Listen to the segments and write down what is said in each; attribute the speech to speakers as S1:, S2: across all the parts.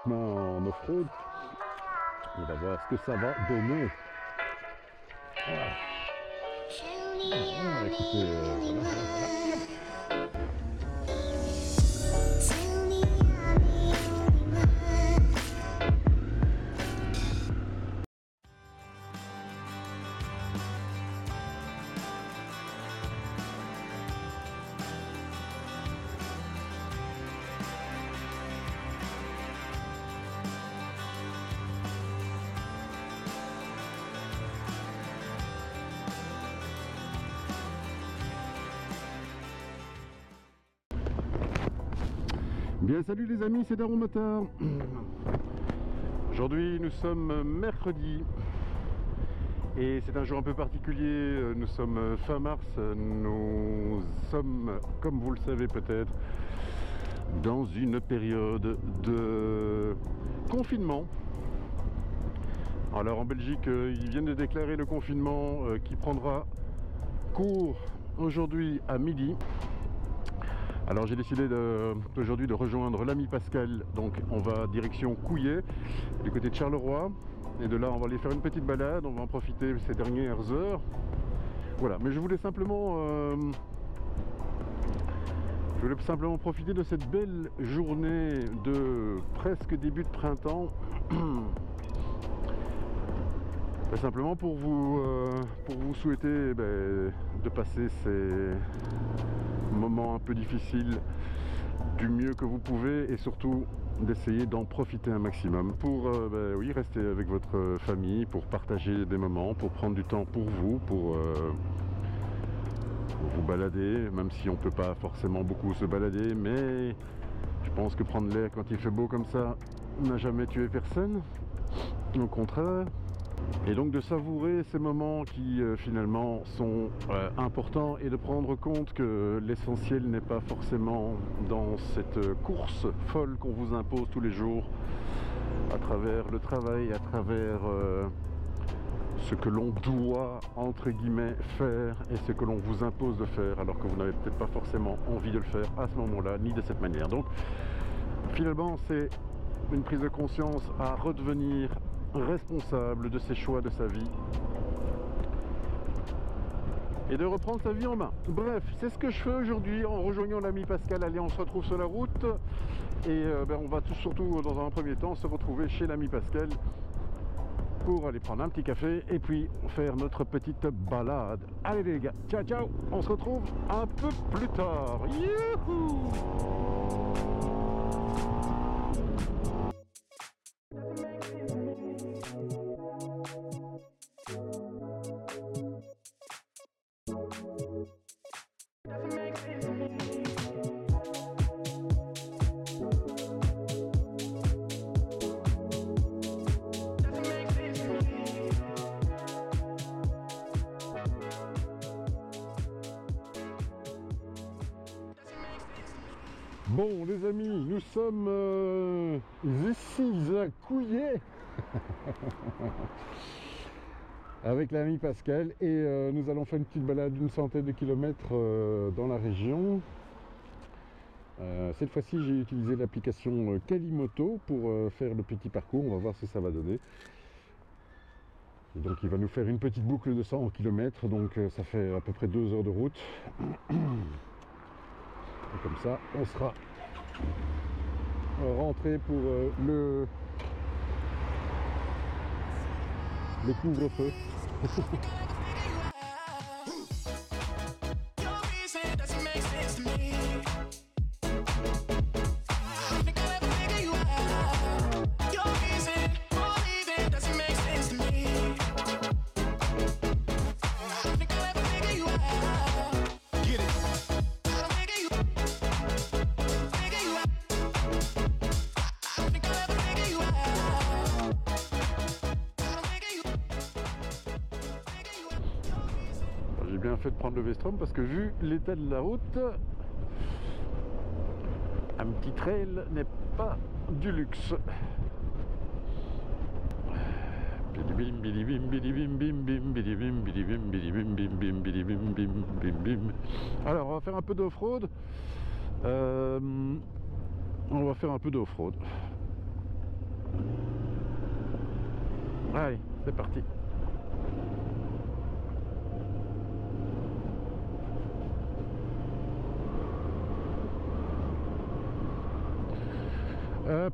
S1: chemin en off-road. On va voir ce que ça va donner. Écoutez, bien, salut les amis, c'est Daron Motard. Aujourd'hui nous sommes mercredi et c'est un jour un peu particulier. Nous sommes fin mars, nous sommes, comme vous le savez peut-être, dans une période de confinement. Alors en Belgique, ils viennent de déclarer le confinement qui prendra cours aujourd'hui à midi. Alors j'ai décidé aujourd'hui de rejoindre l'ami Pascal, donc on va direction Couillet, du côté de Charleroi, et de là on va aller faire une petite balade, on va en profiter ces dernières heures. Voilà, mais je voulais simplement profiter de cette belle journée de presque début de printemps, et simplement pour vous souhaiter de passer ces moments un peu difficiles du mieux que vous pouvez et surtout d'essayer d'en profiter un maximum pour oui, rester avec votre famille, pour partager des moments, pour prendre du temps pour vous, pour vous balader, même si on peut pas forcément beaucoup se balader, mais je pense que prendre l'air quand il fait beau comme ça n'a jamais tué personne, au contraire. Et donc de savourer ces moments qui finalement sont importants et de prendre compte que l'essentiel n'est pas forcément dans cette course folle qu'on vous impose tous les jours à travers le travail, à travers ce que l'on doit entre guillemets faire et ce que l'on vous impose de faire alors que vous n'avez peut-être pas forcément envie de le faire à ce moment-là ni de cette manière. Donc finalement c'est une prise de conscience à redevenir responsable de ses choix, de sa vie et de reprendre sa vie en main. Bref, c'est ce que je fais aujourd'hui en rejoignant l'ami Pascal. Allez, on se retrouve sur la route et on va surtout dans un premier temps se retrouver chez l'ami Pascal pour aller prendre un petit café et puis faire notre petite balade. Allez les gars, ciao ciao, on se retrouve un peu plus tard. Youhou! Bon les amis, nous sommes ici à Couillet avec l'ami Pascal et nous allons faire une petite balade d'une centaine de kilomètres dans la région. Cette fois-ci j'ai utilisé l'application Kalimoto pour faire le petit parcours, on va voir ce que ça va donner. Et donc il va nous faire une petite boucle de 100 km, donc ça fait à peu près 2 heures de route. Et comme ça, on sera rentré pour le couvre-feu. J'ai bien fait de prendre le Vestrom parce que vu l'état de la route, un petit trail n'est pas du luxe. Alors on va faire un peu d'off-road. On va faire un peu d'off-road. Allez, c'est parti. Hop.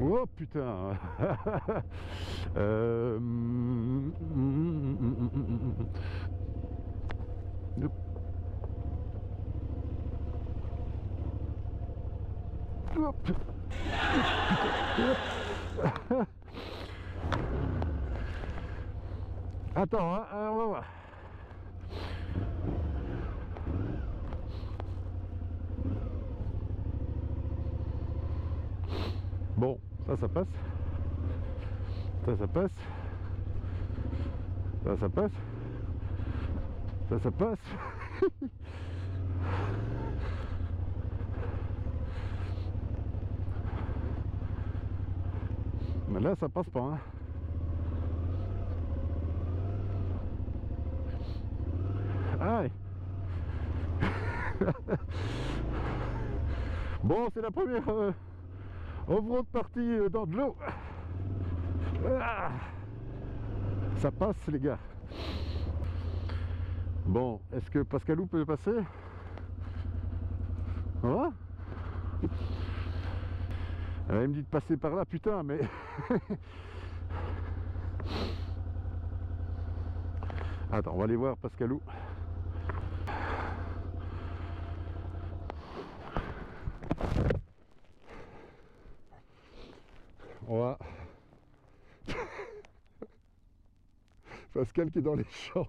S1: Oh putain. Hop. Attends, hein, on va voir. Bon, ça passe. Ça passe. Ça passe. Ça passe. Mais là, ça passe pas, hein. Aïe. Bon, c'est la première off-road partie dans de l'eau. Ah, ça passe, les gars. Bon, est-ce que Pascalou peut passer? Hein? Il me dit de passer par là, putain, mais... Attends, on va aller voir Pascalou. On va... Pascal qui est dans les champs.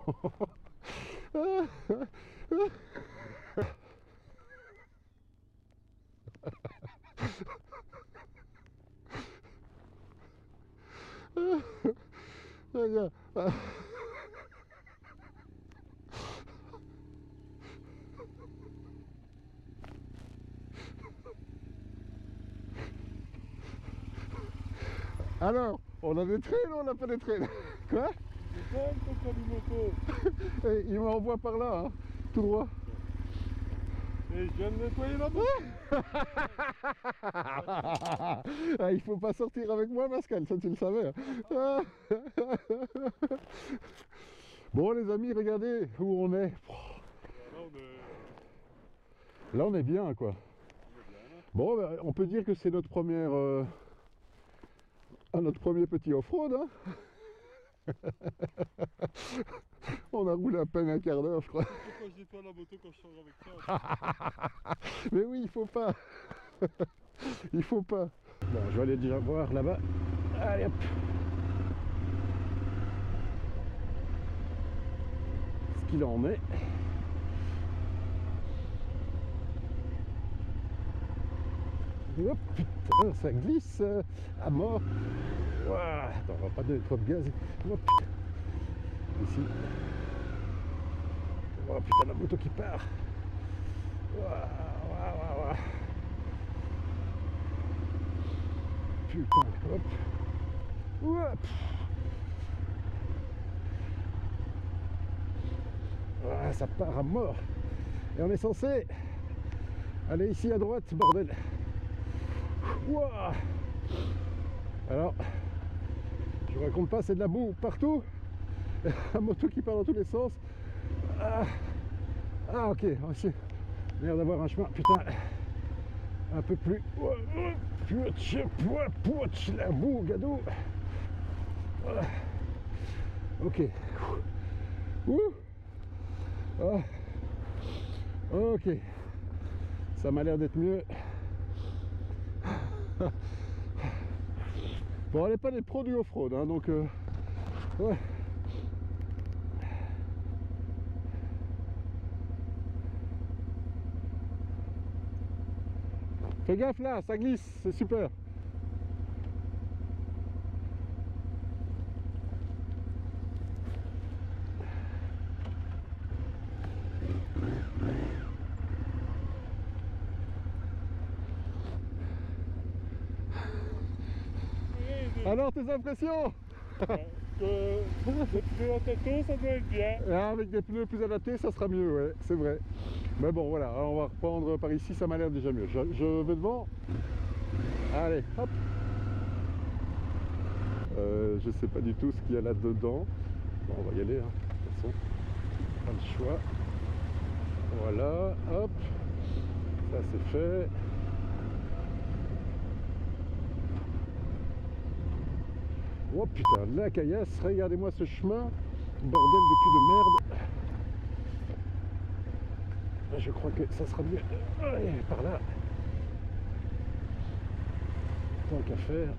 S1: Alors, on a des trails ou on n'a pas des trails? Quoi? Et il m'envoie par là, hein, tout droit.
S2: Et je viens de nettoyer la moto.
S1: Ah, il faut pas sortir avec moi, Pascal, ça tu le savais. Hein. Bon les amis, regardez où on est. Là on est bien, quoi. Bon, ben, on peut dire que c'est notre première... notre premier petit off-road, hein. On a roulé à peine un quart d'heure, je crois.
S2: Pourquoi je nettoie la moto quand je sors avec ça?
S1: Mais oui, il faut pas. Il faut pas. Bon, je vais aller déjà voir là-bas. Allez hop. Ce qu'il en est. Hop, putain, ça glisse à mort. Ouah, attends, on va pas donner trop de gaz. Hop. Ici. Oh putain, la moto qui part. Ouah, ouah, ouah, ouah. Putain, hop. Ouah. Ah, ça part à mort. Et on est censé aller ici à droite, bordel. Ouah. Alors, je vous raconte pas, c'est de la boue partout. La moto qui part dans tous les sens. Ah, ah ok, on va essayer d'avoir un chemin, putain, un peu plus. La boue, gadou. Ok. Ah. Ok. Ça m'a l'air d'être mieux. Bon, on n'est pas des pros du off-road, hein, donc ouais. Fais gaffe là, ça glisse, c'est super.
S2: Oui,
S1: Alors tes impressions?
S2: comme les pneus à tâton, ça doit être bien.
S1: Ah, avec des pneus plus adaptés, ça sera mieux, ouais, c'est vrai. Mais bon, voilà, alors on va reprendre par ici, ça m'a l'air déjà mieux. Je vais devant. Allez, hop. Je sais pas du tout ce qu'il y a là-dedans. Bon, on va y aller, hein, de toute façon. Pas le choix. Voilà, hop. Ça c'est fait. Oh putain, la caillasse, regardez-moi ce chemin. Bordel de cul de merde. Je crois que ça sera mieux. Allez, par là. Tant qu'à faire.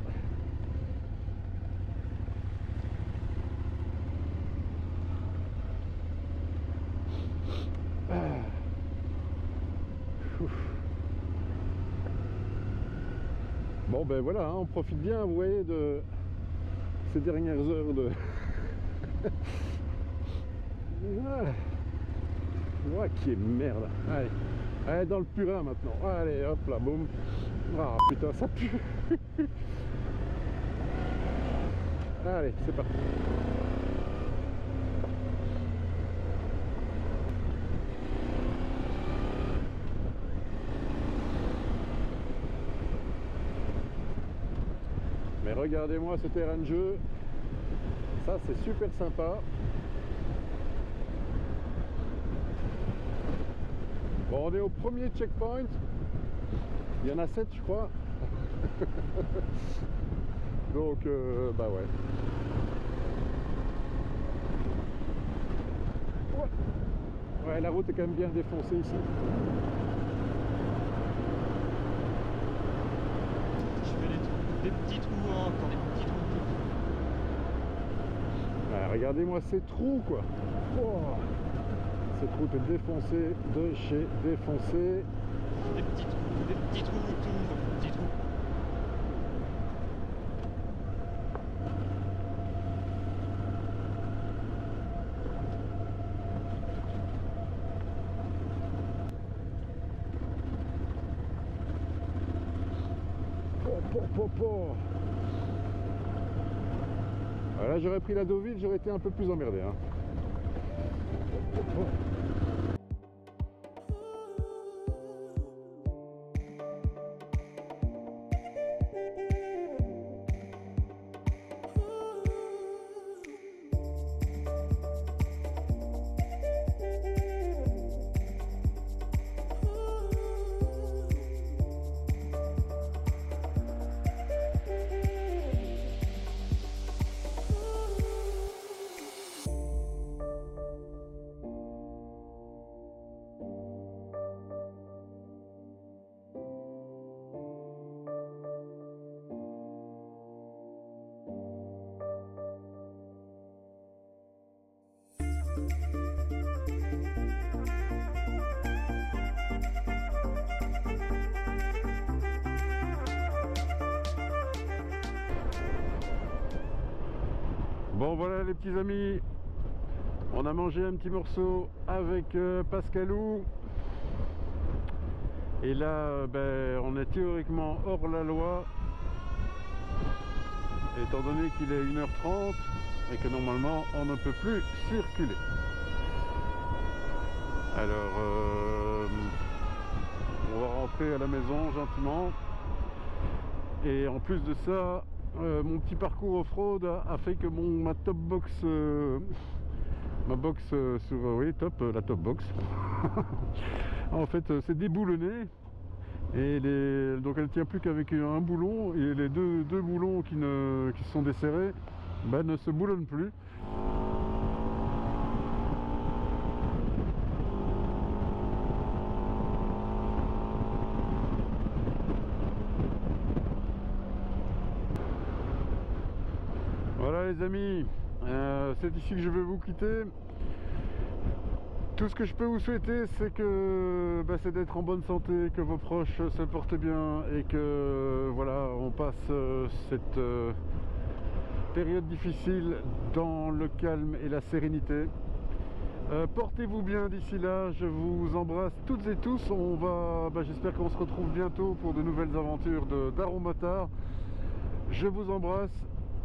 S1: Ah. Bon ben voilà, hein, on profite bien, vous voyez, de ces dernières heures de... Voilà. Ouah, qui est merde. Allez. Allez, dans le purin maintenant. Allez, hop là, boum. Ah putain, ça pue. Allez, c'est parti. Mais regardez-moi ce terrain de jeu. Ça, c'est super sympa. Bon, on est au premier checkpoint. Il y en a 7, je crois. Donc, bah ouais. Ouais, la route est quand même bien défoncée ici.
S3: Je fais des petits trous, hein, encore des petits trous.
S1: Ouais, regardez-moi ces trous, quoi. Oh, cette route est défoncée de chez défoncé.
S3: Des petits trous, tout, des petits trous.
S1: Là j'aurais pris la Deauville, j'aurais été un peu plus emmerdé, hein. Bon voilà les petits amis, on a mangé un petit morceau avec Pascalou. Et là ben, on est théoriquement hors la loi, étant donné qu'il est 1h30 et que normalement on ne peut plus circuler. Alors on va rentrer à la maison gentiment. Et en plus de ça, mon petit parcours off-road a fait que ma top box, ma box sur, oui, top, la top box, en fait, c'est déboulonné. Et donc elle tient plus qu'avec un boulon, et les deux boulons qui sont desserrés, ben, ne se boulonnent plus. Voilà les amis, c'est ici que je vais vous quitter. Tout ce que je peux vous souhaiter, c'est que c'est d'être en bonne santé, que vos proches se portent bien et que voilà, on passe cette période difficile dans le calme et la sérénité. Portez-vous bien d'ici là, je vous embrasse toutes et tous. On va, j'espère qu'on se retrouve bientôt pour de nouvelles aventures d'Aromotard. Je vous embrasse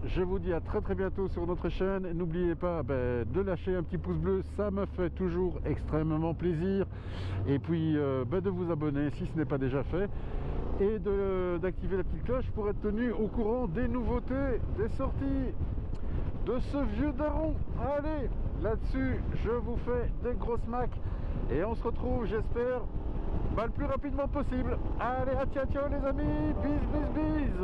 S1: je vous dis à très bientôt sur notre chaîne. N'oubliez pas de lâcher un petit pouce bleu, ça me fait toujours extrêmement plaisir. Et puis de vous abonner si ce n'est pas déjà fait. Et d'activer la petite cloche pour être tenu au courant des nouveautés, des sorties de ce vieux daron. Allez, là-dessus, je vous fais des grosses macs. Et on se retrouve, j'espère, le plus rapidement possible. Allez, ciao les amis, bis bis bis.